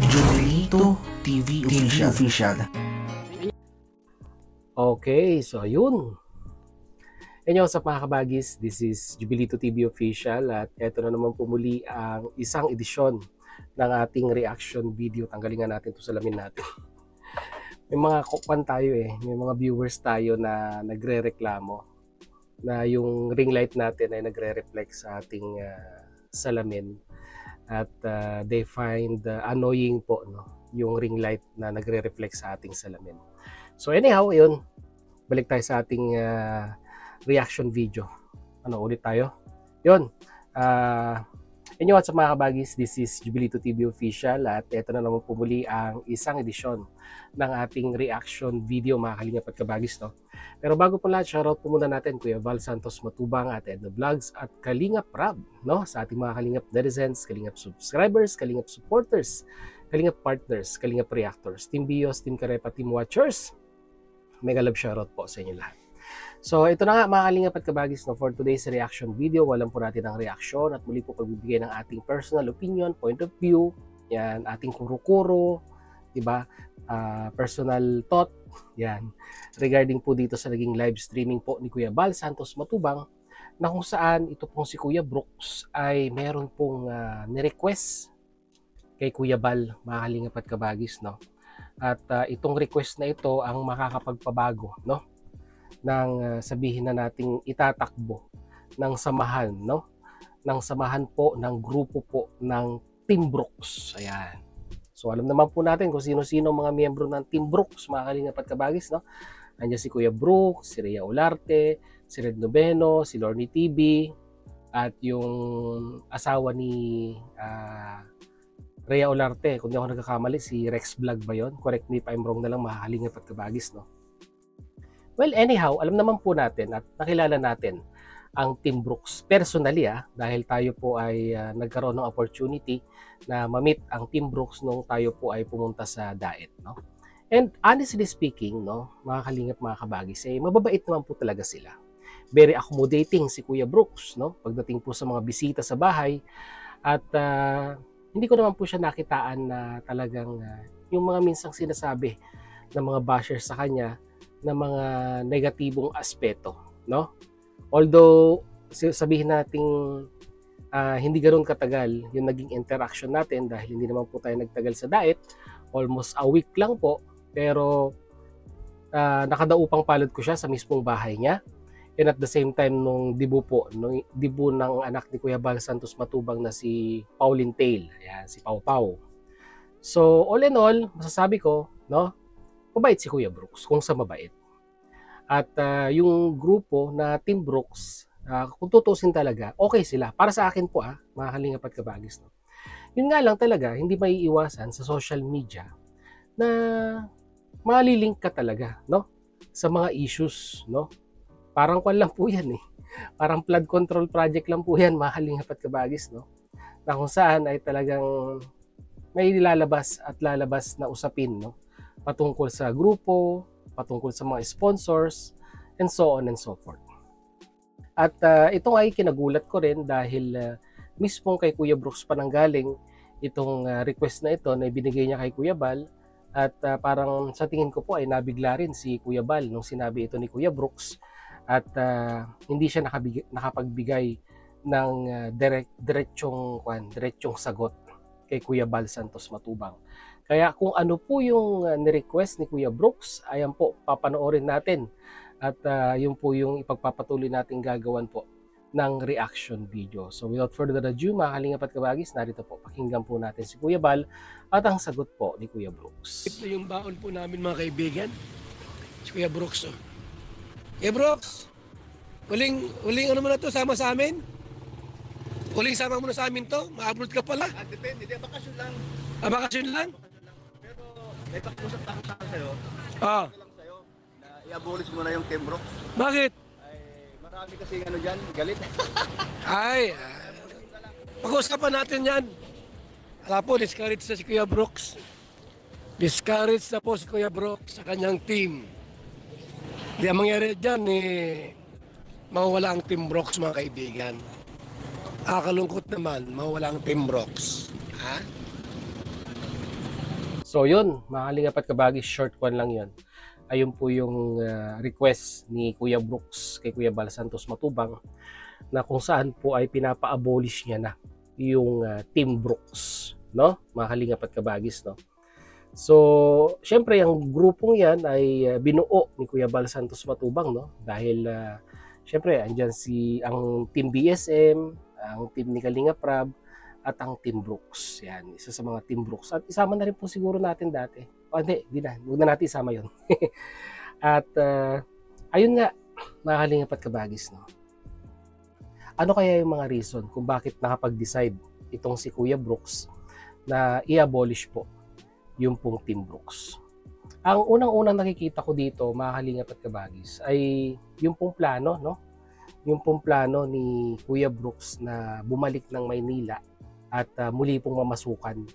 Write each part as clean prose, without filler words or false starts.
Jubilito TV Official. Okay, so yun. Inyo sa mga kabagis, this is Jubilito TV Official at eto na naman po muli ang isang edisyon ng ating reaction video. Tanggalin nga natin ito sa salamin natin. May mga kupan tayo may mga viewers tayo na nagre-reklamo na yung ring light natin ay nagre-reflect sa ating salamin at they find annoying po yung ring light na nagre-reflect sa ating salamin. So anyhow, yun, balik tayo sa ating reaction video. Ulit tayo? Yun, inyo at sa mga kabagis, this is Jubilito TV Official at ito na naman po muli ang isang edisyon ng ating reaction video, mga kalingap at kabagis. Pero bago po lahat, shoutout po muna natin Kuya Val Santos Matubang at Edna Vlogs at Kalingap Rab, sa ating mga kalingap netizens, kalingap subscribers, kalingap supporters, kalingap partners, kalingap reactors, Team Bios, Team Karepa, Team Watchers. Mega love shoutout po sa inyo lahat. So ito na nga mga kalingap at kabagis for today's reaction video. Walang po natin ang reaksyon at muli po pagbibigay ng ating personal opinion, point of view, yan, ating kuro-kuro, diba? Personal thought, yan, regarding po dito sa naging live streaming po ni Kuya Val Santos Matubang, na kung saan ito pong si Kuya Brooks ay meron pong ni-request kay Kuya Val, mga kalingap at kabagis, At itong request na ito ang makakapagpabago, ng sabihin na nating itatakbo ng samahan, ng samahan po, ng grupo po ng Team Brooks. Ayan. So alam naman po natin kung sino-sino mga miyembro ng Team Brooks, mga kalingap at kabagis, Andiyan si Kuya Brooks, si Rhea Olarte, si Red Noveno, si Lorny TV, at yung asawa ni Rhea Olarte, kung di ako nagkakamali, si Rex Vlog ba yun? Correct me if I'm wrong na lang, mga kalingap at kabagis, Well, anyhow, alam naman po natin at nakilala natin ang Team Brooks personally, dahil tayo po ay nagkaroon ng opportunity na ma-meet ang Team Brooks nung tayo po ay pumunta sa Daet, And honestly speaking, mga kalingap, mga kabagis, mababait naman po talaga sila. Very accommodating si Kuya Brooks, pagdating po sa mga bisita sa bahay. At hindi ko naman po siya nakitaan na talagang yung mga minsang sinasabi ng mga bashers sa kanya na mga negatibong aspeto, Although sabihin nating hindi ganoon katagal yung naging interaction natin dahil hindi naman po tayo nagtagal sa Daet, almost a week lang po, pero nakadaupang palad ko siya sa mismong bahay niya. And at the same time, nung dibu ng anak ni Kuya Val Santos Matubang na si Pauline Tail, ayan, si Pau Pau. So all in all, masasabi ko, mabait si Kuya Brooks, kung sa mabait. At yung grupo na Team Brooks, kung tutusin talaga, okay sila. Para sa akin po, mga kalingap at kabagis. Yun nga lang talaga, hindi maiiwasan sa social media na malilink ka talaga, sa mga issues, Parang kwan lang po yan Parang flood control project lang po yan, mga kalingap at kabagis, Na kung saan ay talagang may lalabas at lalabas na usapin, patungkol sa grupo, patungkol sa mga sponsors, and so on and so forth. At ito ay kinagulat ko rin dahil mismong kay Kuya Brooks pa nanggaling itong request na ito na ibinigay niya kay Kuya Val. At parang sa tingin ko po ay nabigla rin si Kuya Val nung sinabi ito ni Kuya Brooks. At hindi siya nakapagbigay ng diretsyong sagot kay Kuya Val Santos Matubang. Kaya kung ano po yung ni-request ni Kuya Brooks, ayan po, papanoorin natin. At yun po yung ipagpapatuloy natin gagawan po ng reaction video. So without further ado, mga kalingap at kabagis, narito po, pakinggan po natin si Kuya Val at ang sagot po ni Kuya Brooks. Ito yung baon po namin, mga kaibigan. Si Kuya Brooks. Kuya Brooks, uling ano mo na to, sama sa amin? Uling sama mo na sa amin to? Ma-upload ka pala? Depende, bakasyon lang. Bakasyon lang? Pero may pakiusap ako sa sa'yo. Ah. Lang sa'yo na i-abolish mo na yung Team Brooks. Bakit? Ay, marami kasi dyan, galit. Ay, pag-usapan natin yan. Alam po, discourage na si Kuya Brooks. Discourage na po si Kuya Brooks sa kanyang team. Di ang mangyari dyan, mawawala ang Team Brooks, mga kaibigan. Nakakalungkot naman, mawawala ang Team Brooks. Ha? So yun, mga kalingap at kabagis, short one lang yun. Ayun po yung request ni Kuya Brooks kay Kuya Bal Santos Matubang, na kung saan po ay pinapa-abolish niya na yung Team Brooks, no? Mga kalingap at kabagis, no? So, syempre yung grupong yan ay binuo ni Kuya Bal Santos Matubang, no? Dahil syempre andyan ang Team BSM, ang team ni Kalinga Prab, at ang Team Brooks. Yan, isa sa mga Team Brooks. At isama na rin po siguro natin dati. Hindi na. Huwag na natin isama yun. At ayun nga, mga kalingap at kabagis, no? Ano kaya yung mga reason kung bakit nakapag-decide itong si Kuya Brooks na i-abolish po yung pong Team Brooks? Ang unang-unang nakikita ko dito, mga kalingap at kabagis, ay yung pong plano, no? Yung pong plano ni Kuya Brooks na bumalik ng Maynila at muli pong mamasukan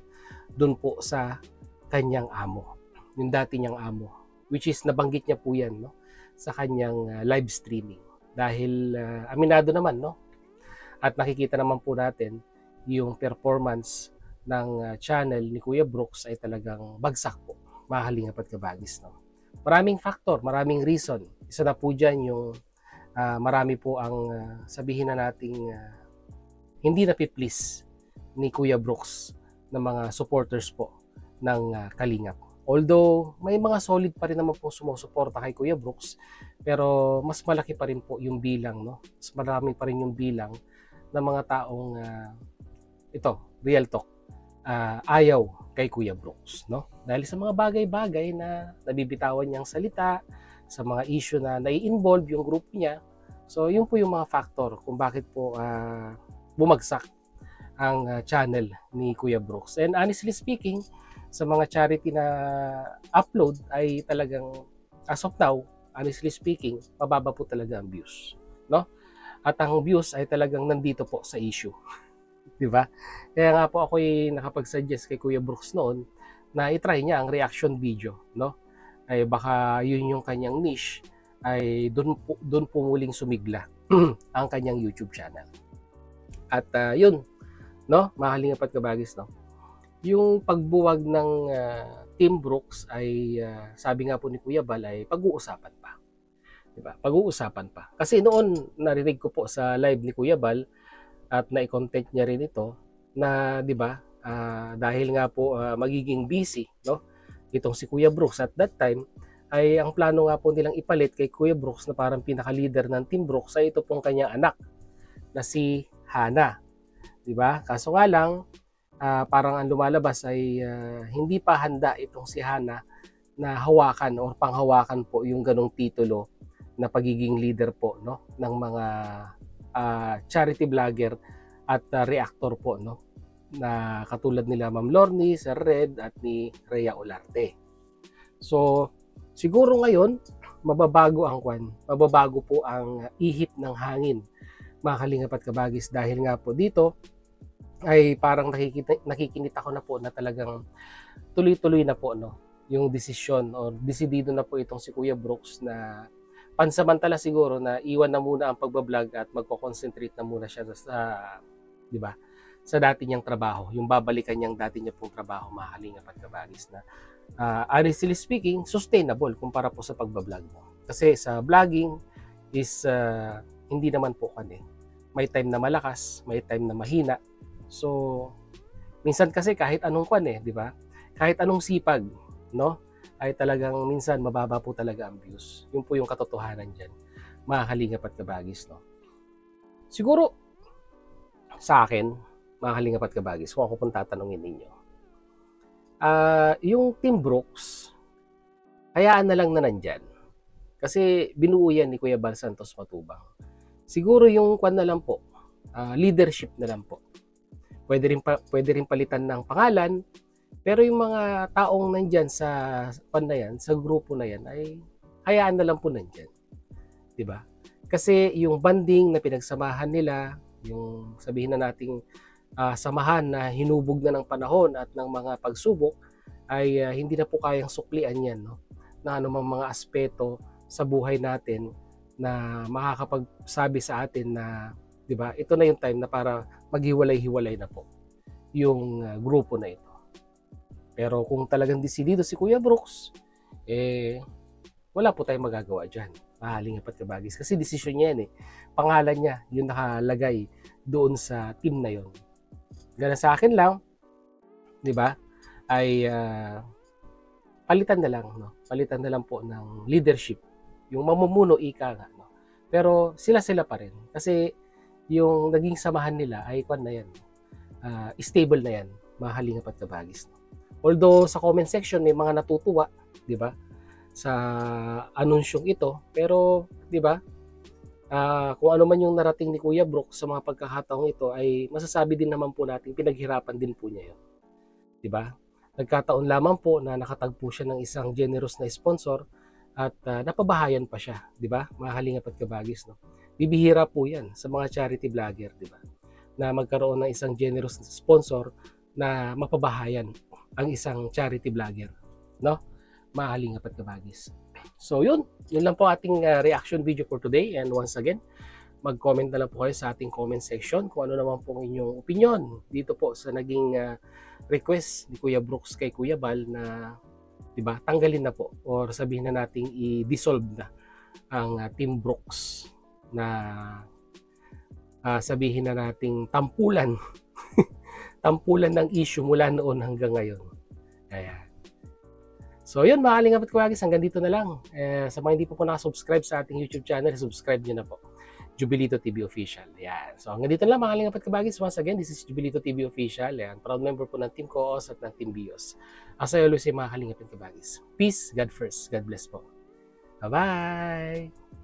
doon po sa kanyang amo, yung dati niyang amo, which is nabanggit niya po yan, no, sa kanyang live streaming. Dahil aminado naman, no, at nakikita naman po natin yung performance ng channel ni Kuya Brooks ay talagang bagsak po, mga kalingap at kabagis, no. Maraming factor, maraming reason. Isa na po dyan yung marami po ang sabihin na nating hindi na-please ni Kuya Brooks ng mga supporters po ng Kalingap. Although may mga solid pa rin naman po sumusuporta kay Kuya Brooks, pero mas malaki pa rin po yung bilang, no? Mas marami pa rin yung bilang ng mga taong real talk, ayaw kay Kuya Brooks, no? Dahil sa mga bagay-bagay na nabibitawan niyang salita, sa mga issue na nai-involve yung group niya. So yun po yung mga factor kung bakit po bumagsak ang channel ni Kuya Brooks. And honestly speaking, sa mga charity na upload ay talagang as of now, honestly speaking, mababa po talaga ang views, no? At ang views ay talagang nandito po sa issue. 'Di ba? Kaya nga po ako ay nakapag-suggest kay Kuya Brooks noon na i-try niya ang reaction video, no? Ay baka yun yung kanyang niche, ay doon po muling sumigla ang kanyang YouTube channel. At yun, no, mga kalingap at kabagis, no, yung pagbuwag ng Team Brooks ay sabi nga po ni Kuya Bal ay pag-uusapan pa, diba? Pag-uusapan pa kasi noon narinig ko po sa live ni Kuya Bal at na-content niya rin ito na, diba, dahil nga po magiging busy, no, itong si Kuya Brooks at that time, ay ang plano nga po nilang ipalit kay Kuya Brooks na parang pinaka-leader ng Team Brooks ay ito pong kanyang anak na si Hana, di ba? Kaso nga lang, parang ang lumalabas ay hindi pa handa itong si Hana na hawakan o panghawakan po yung ganong titulo na pagiging leader po, no, ng mga charity vlogger at reactor po, no, na katulad nila Ma'am Lorny, Sir Red at ni Rhea Olarte. So siguro ngayon mababago po ang ihip ng hangin, mga kalingap at kabagis, dahil nga po dito ay parang nakikinita ko na po na talagang tuloy-tuloy na po, no, yung desisyon o desidido na po itong si Kuya Brooks na pansamantala siguro na iwan na muna ang pagbablog at magko-concentrate na muna siya sa, di ba, sa dati niyang trabaho, yung babalikan niyang dati niya pong trabaho, mga kalingap at kabagis, na honestly speaking, sustainable kumpara po sa pagbablog mo. Kasi sa vlogging is hindi naman po may time na malakas, may time na mahina. So minsan kasi kahit anong di ba? Kahit anong sipag, no, ay talagang minsan mababa po talaga ang views. Yun po yung katotohanan diyan, mga kalingap at kabagis, no. Siguro sa akin, mga kalingap at kabagis, kung ako pong tatanungin ninyo, yung Team Brooks, hayaan na lang na nandyan. Kasi binuo yan ni Kuya Bal Santos Matubang. Siguro yung kwan na lang po, leadership na lang po. Pwede rin palitan ng pangalan, pero yung mga taong nandyan sa kwan na yan, sa grupo na yan, ay hayaan na lang po nandyan. Diba? Kasi yung banding na pinagsamahan nila, yung sabihin na nating samahan na hinubog na ng panahon at ng mga pagsubok, ay hindi na po kayang suklian yan, no, na anumang mga aspeto sa buhay natin na makakapagsabi sa atin na, di ba, ito na yung time na para maghiwalay-hiwalay na po yung grupo na ito. Pero kung talagang desidido si Kuya Brooks, wala po tayong magagawa dyan. Mahaling apat kabagis. Kasi desisyon niya yan eh. Pangalan niya, yung nakalagay doon sa team na yon. Gana sa akin lang, di ba, ay palitan na lang. No? Palitan na lang po ng leadership. Yung mamumuno, ika nga. No? Pero sila pa rin. Kasi yung naging samahan nila ay kwan na yan. Stable na yan. Mahaling apat kabagis. No? Although sa comment section may mga natutuwa, di ba? Sa anunsyong ito, pero di ba? Kung ano man yung narating ni Kuya Brooks sa mga pagkakataong ito ay masasabi din naman po natin pinaghirapan din po niya 'yon. Di ba? Nagkataon lamang po na nakatagpo siya ng isang generous na sponsor at napabahayan pa siya, di ba? Mahaling apat kabagis, no? Bibihira po 'yan sa mga charity vlogger, di ba? Na magkaroon ng isang generous sponsor na mapabahayan ang isang charity vlogger, no? Mahaling apat kabagis. So yun lang po ating reaction video for today, and once again, mag-comment na lang po kayo sa ating comment section kung ano naman po ang inyong opinion dito po sa naging request ni Kuya Brooks kay Kuya Bal na, di ba, tanggalin na po or sabihin na nating i-dissolve na ang Team Brooks, na sabihin na nating tampulan tampulan ng issue mula noon hanggang ngayon. Ayan. So yun, mahaling apat kabagis, hanggang dito na lang. Sa mga hindi po nakasubscribe sa ating YouTube channel, subscribe nyo na po. Jubilito TV Official. Yan. So hanggang dito na lang, mahaling apat kabagis. Once again, this is Jubilito TV Official. Yan. Proud member po ng Team Coos at ng Team Bios. As I always say, mahaling apat kabagis. Peace, God first. God bless po. Bye-bye!